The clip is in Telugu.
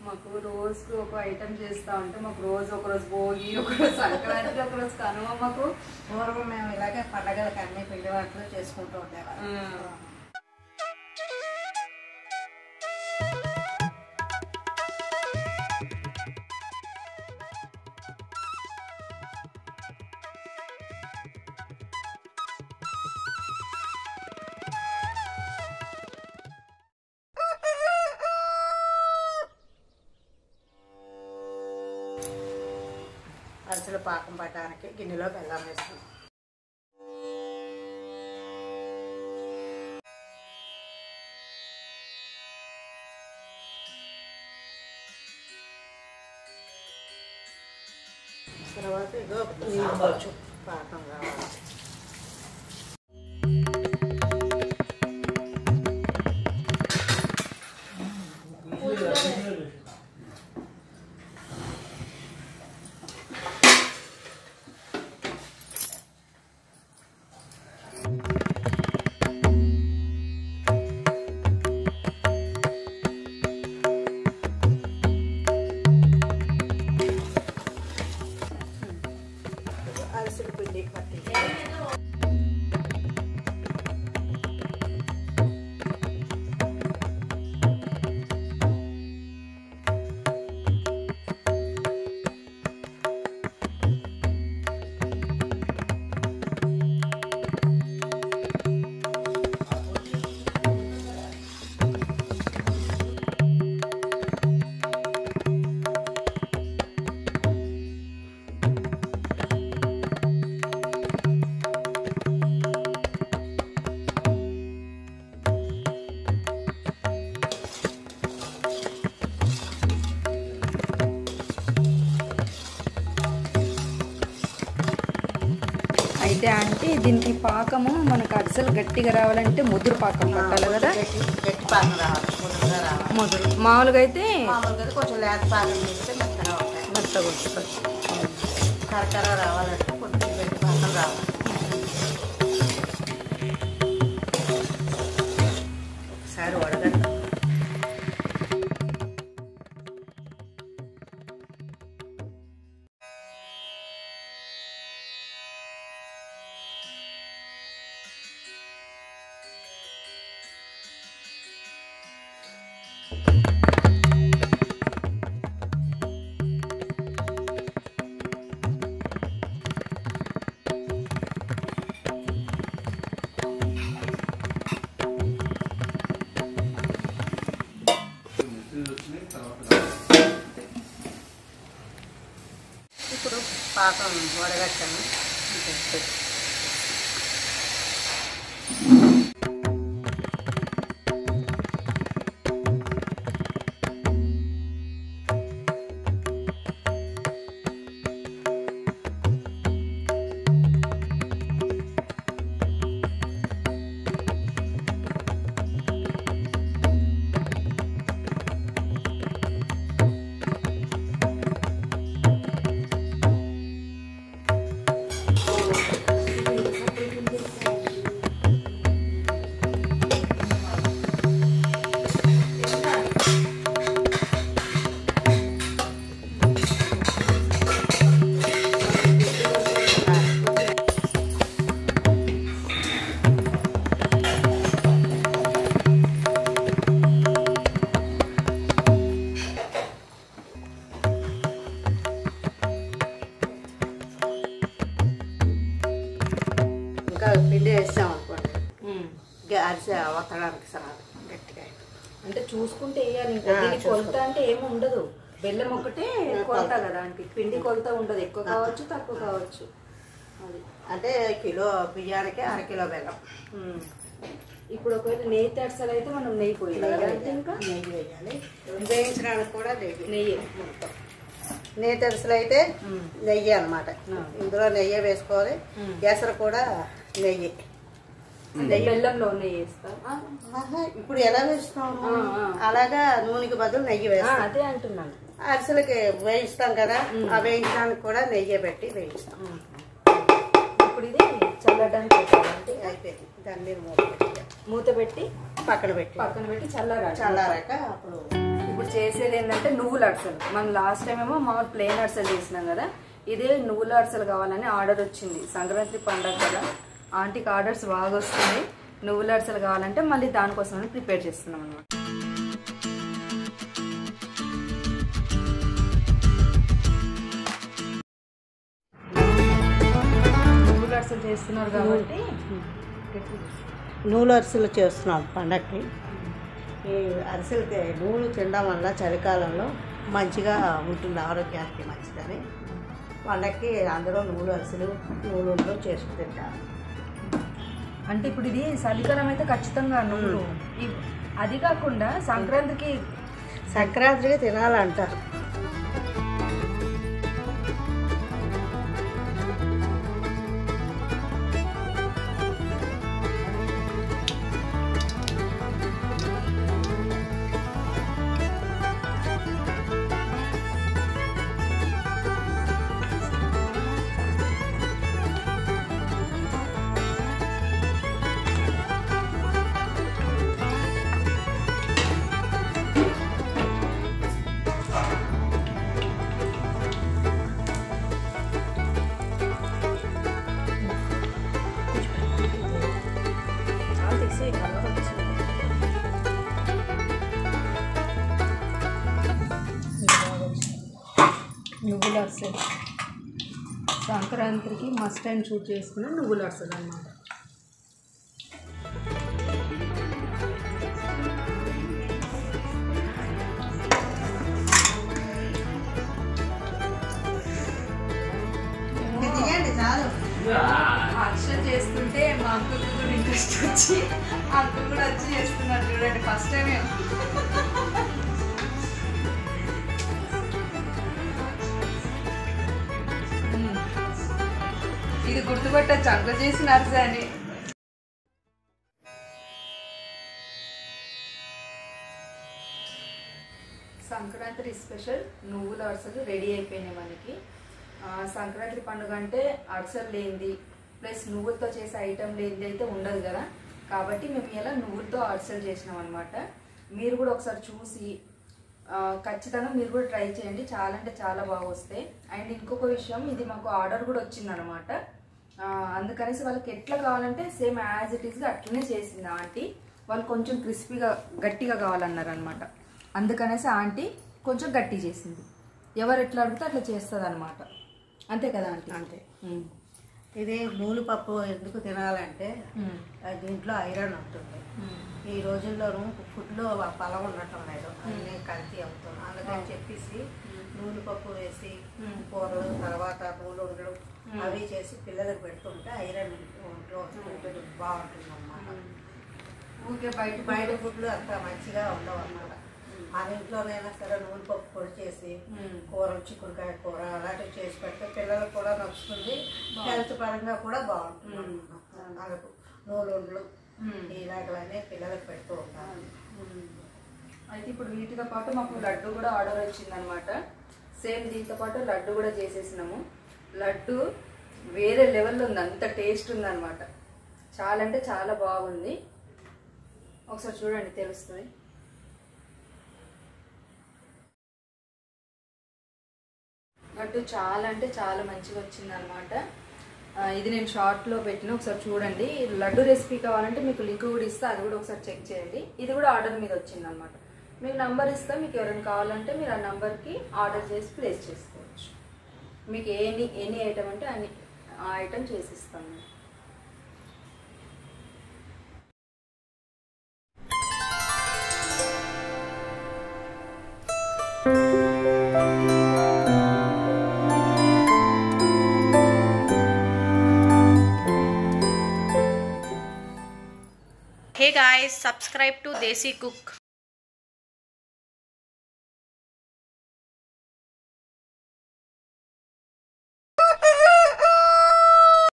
మాకు రోజుకి ఒక ఐటమ్ చేస్తా ఉంటే మాకు రోజు ఒకరోజు భోగి, ఒకరోజు సంక్రాంతి, ఒకరోజు కనుమ. మాకు పూర్వం మేము ఇలాగే పండగలకు అన్ని పిండి వంటలు చేసుకుంటూ ఉండేవాళ్ళం. అరిసెలు పాకం పట్టడానికి గిన్నెలో బెల్లం వేస్తాం. తర్వాత ఇదో నీళ్ళు కొంచెం పాకం కావాలి. అరిసెలు పిండి పట్టి అయితే అంటే దీనికి పాకము మనకు అరిసెలు గట్టిగా రావాలంటే ముదురు పాకం పట్టాలి కదా. గట్టి పాకం రావాలి, ముదురుగా రావాలి. ముదురు మామూలుగా అయితే కొంచెం లేత పాకం చేస్తే మెత్తగా ఉంటాయి. మెత్తగా ఉంటుంది. కరకర రావాలంటే కొంచెం గట్టి పాకం రావాలి. ఒకసారి వడగండి. ఇప్పుడు పాకం వడగట్టాము. పిండి వేస్తాం అనుకోండి, అరిసె ఒత్తడానికి సరాదు గట్టిగా. అంటే చూసుకుంటే వేయాలి. ఇంకా దీనికి కొలత అంటే ఏమి ఉండదు. బెల్లం ఒకటే కొలత కదా అంటే పిండి కొలత ఉండదు. ఎక్కువ కావచ్చు, తక్కువ కావచ్చు. అది అంటే కిలో బియ్యానికి అరకిలో బెల్లం. ఇప్పుడు ఒకవేళ నెయ్యి అరిసెలు అయితే మనం నెయ్యి పోయాలి. ఇంకా నెయ్యి వేయాలి. వేయించడానికి కూడా నెయ్యి. నేతి అరిసెలు అయితే నెయ్యి అనమాట. ఇందులో నెయ్యి వేసుకోవాలి. ఎసరు కూడా నెయ్యి. బెల్లంలో నెయ్యి వేస్తాం. ఇప్పుడు ఎలా వేస్తాం అలాగా నూనెకి బదులు నెయ్యి వేస్తాం. అదే అంటున్నాను. అరిసెలకి వేయిస్తాం కదా, ఆ వేయించడానికి కూడా నెయ్యి పెట్టి వేయిస్తాం. ఇప్పుడు ఇది చల్లడానికి పెట్టాలంటే అయిపోయింది. దాని మీద మూత పెట్టి పక్కన పెట్టి చల్లారాక అప్పుడు ఇప్పుడు చేసేది ఏంటంటే నువ్వుల అరిసెలు. మనం లాస్ట్ టైం ఏమో మామూలు ప్లెయిన్ అరిసెలు చేసినాం కదా, ఇదే నువ్వుల అరిసెలు కావాలని ఆర్డర్ వచ్చింది. సంక్రాంతి పండగ కదా, ఆంటీకి ఆర్డర్స్ బాగా వస్తుంది. నువ్వుల అరిసెలు కావాలంటే మళ్ళీ దానికోసం ప్రిపేర్ చేస్తున్నాం అన్నమాట. నువ్వుల అరిసెలు చేస్తున్నారు కాబట్టి నువ్వుల అరిసెలు చేస్తున్నాం పండగకి. ఈ అరిసెలకి నువ్వులు తినడం వల్ల చలికాలంలో మంచిగా ఉంటుంది, ఆరోగ్యానికి మంచిదని పండగకి అందరూ నువ్వుల అరిసెలు నువ్వులు చేసుకు తింటారు. అంటే ఇప్పుడు ఇది చలికాలం అయితే ఖచ్చితంగా నువ్వులు, అది కాకుండా సంక్రాంతికి తినాలంటారు. నువ్వుల అరిసెలు సంక్రాంతికి మస్ట్ అండ్ షూట్ చేసుకున్న నువ్వుల అరిసెలు అన్నమాట. అరిసెలు చేస్తుంటే మా అంకుల్ కూడా ఇంట్రెస్ట్ వచ్చి అంకుల్ కూడా వచ్చి చేస్తున్నారు చూడండి, ఫస్ట్ టైం. ఇది గుర్తుపట్టచ్చు అంకుల్ చేసిన అరిసె అని. సంక్రాంతి స్పెషల్ నువ్వుల అరిసెలు రెడీ అయిపోయినాయి మనకి. సంక్రాంతి పండుగ అంటే అరిసెలు లేనిది ప్లస్ నువ్వులతో చేసే ఐటెం లేనిది అయితే ఉండదు కదా, కాబట్టి మేము ఇలా నువ్వులతో అరిసెలు చేసినాం అనమాట. మీరు కూడా ఒకసారి చూసి ఖచ్చితంగా మీరు కూడా ట్రై చేయండి, చాలా అంటే చాలా బాగా వస్తాయి. అండ్ ఇంకొక విషయం, ఇది మాకు ఆర్డర్ కూడా వచ్చిందనమాట. అందుకనేసి వాళ్ళకి ఎట్లా కావాలంటే సేమ్ యాజ్ ఇట్ ఈస్గా అట్లనే చేసింది ఆంటీ. వాళ్ళు కొంచెం క్రిస్పీగా గట్టిగా కావాలన్నారు అనమాట, అందుకనేసి ఆంటీ కొంచెం గట్టి చేసింది. ఎవరు ఎట్లా అడిగితే అట్లా చేస్తుంది అనమాట. అంతే కదా ఆంటీ? అంతే. ఇది నూలు పప్పు ఎందుకు తినాలంటే దీంట్లో ఐరన్ ఉంటుంది. ఈ రోజుల్లోనూ ఫుడ్లో బలం ఉండటం లేదు, అన్నీ కల్తీ అవుతుంది. అందుకని చెప్పేసి నూలు పప్పు వేసి కూరలు తర్వాత నూలు ఉండలు అవి చేసి పిల్లలకు పెడుతుంటే ఐరన్ ఒంట్లో బాగుంటుంది అన్నమాట. ఊరికే బయట ఫుడ్లు అంత మంచిగా ఉండవు అన్నమాట. మన ఇంట్లోనైనా సరే నూనె పప్పు పొడి చేసి కూరలు, చిక్కుడుకాయ కూర అలాంటివి చేసి పెడితే పిల్లలకు కూడా నచ్చుతుంది, హెల్త్ పరంగా కూడా బాగుంటుంది. మనకు నూలుండ్లు ఇలాంటివన్నీ పిల్లలకు పెడుతూ ఉంటారు. అయితే ఇప్పుడు వీటితో పాటు మాకు లడ్డు కూడా ఆర్డర్ వచ్చిందనమాట. సేమ్ దీంతో పాటు లడ్డు కూడా చేసేసినాము. లడ్డు వేరే లెవెల్లో ఉంది, అంత టేస్ట్ ఉందన్నమాట. చాలా అంటే చాలా బాగుంది, ఒకసారి చూడండి తెలుస్తుంది. లడ్డు చాలా అంటే చాలా మంచిగా వచ్చింది అనమాట. ఇది నేను షార్ట్లో పెట్టిన, ఒకసారి చూడండి. లడ్డు రెసిపీ కావాలంటే మీకు లింక్ కూడా ఇస్తా, అది కూడా ఒకసారి చెక్ చేయండి. ఇది కూడా ఆర్డర్ మీద వచ్చింది అనమాట. మీకు నంబర్ ఇస్తా, మీకు ఎవరైనా కావాలంటే మీరు ఆ నెంబర్కి ఆర్డర్ చేసి ప్లేస్ చేసుకోవచ్చు. మీకు ఎనీ ఐటమ్ అంటే అన్ని ఆ item చేసిస్తాను. Hey guys, subscribe to Desi Cook.